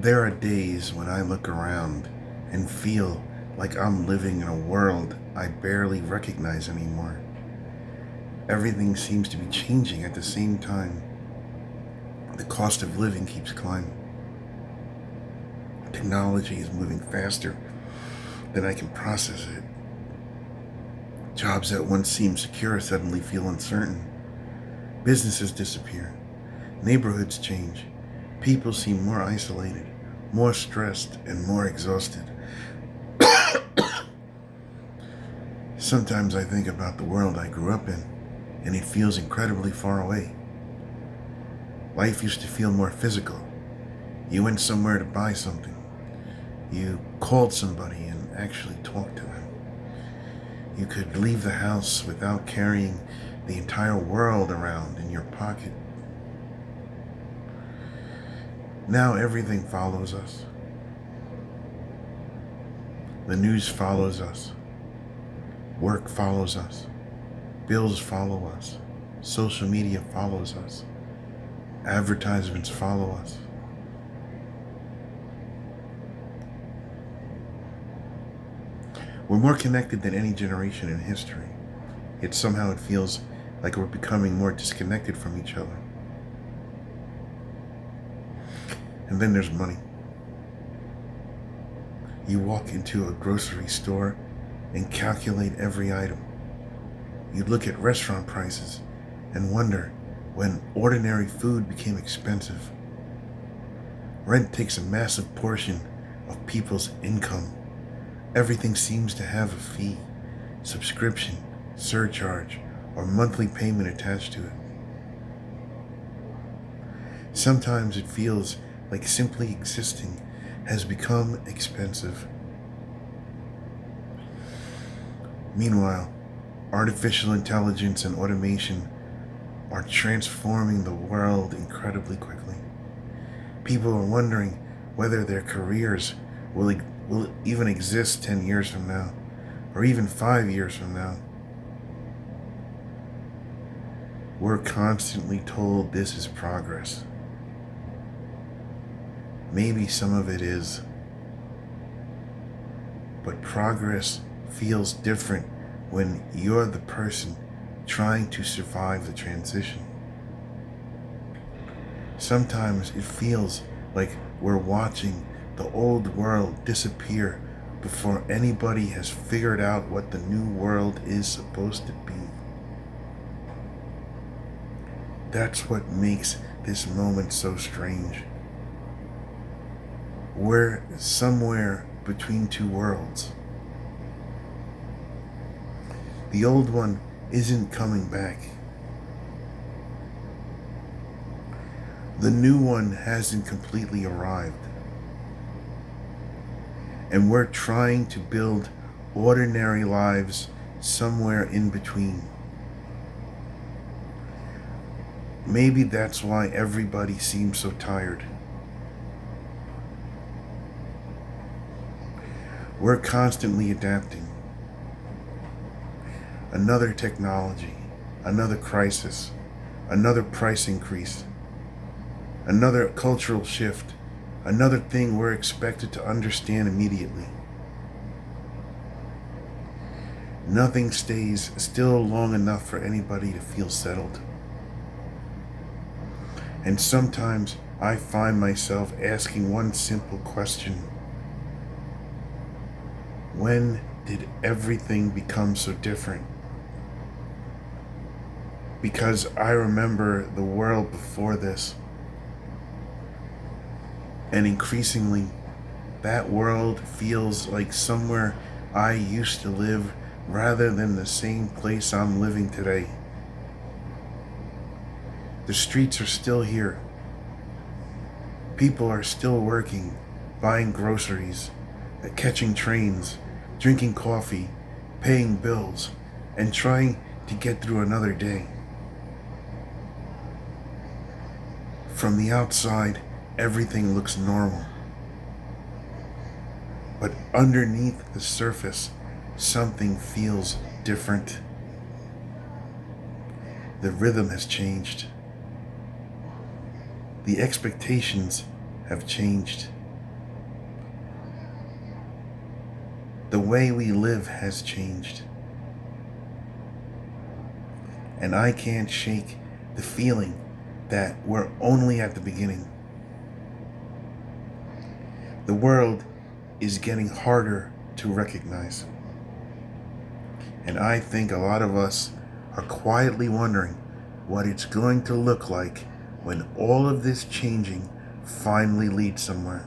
There are days when I look around and feel like I'm living in a world I barely recognize anymore. Everything seems to be changing at the same time. The cost of living keeps climbing. Technology is moving faster than I can process it. Jobs that once seemed secure suddenly feel uncertain. Businesses disappear. Neighborhoods change. People seem more isolated, more stressed, and more exhausted. Sometimes I think about the world I grew up in, and it feels incredibly far away. Life used to feel more physical. You went somewhere to buy something. You called somebody and actually talked to them. You could leave the house without carrying the entire world around in your pocket. Now everything follows us. The news follows us. Work follows us. Bills follow us. Social media follows us. Advertisements follow us. We're more connected than any generation in history, yet somehow it feels like we're becoming more disconnected from each other. And then there's money. You walk into a grocery store and calculate every item. You look at restaurant prices and wonder when ordinary food became expensive. Rent takes a massive portion of people's income. Everything seems to have a fee, subscription, surcharge, or monthly payment attached to it. Sometimes it feels like simply existing has become expensive. Meanwhile, artificial intelligence and automation are transforming the world incredibly quickly. People are wondering whether their careers will even exist 10 years from now, or even 5 years from now. We're constantly told this is progress. Maybe some of it is, but progress feels different when you're the person trying to survive the transition. Sometimes it feels like we're watching the old world disappear before anybody has figured out what the new world is supposed to be. That's what makes this moment so strange. We're somewhere between two worlds. The old one isn't coming back. The new one hasn't completely arrived. And we're trying to build ordinary lives somewhere in between. Maybe that's why everybody seems so tired. We're constantly adapting. Another technology, another crisis, another price increase, another cultural shift, another thing we're expected to understand immediately. Nothing stays still long enough for anybody to feel settled. And sometimes I find myself asking one simple question. When did everything become so different? Because I remember the world before this. And increasingly, that world feels like somewhere I used to live rather than the same place I'm living today. The streets are still here. People are still working, buying groceries, catching trains, drinking coffee, paying bills, and trying to get through another day. From the outside, everything looks normal. But underneath the surface, something feels different. The rhythm has changed. The expectations have changed. The way we live has changed. And I can't shake the feeling that we're only at the beginning. The world is getting harder to recognize. And I think a lot of us are quietly wondering what it's going to look like when all of this changing finally leads somewhere.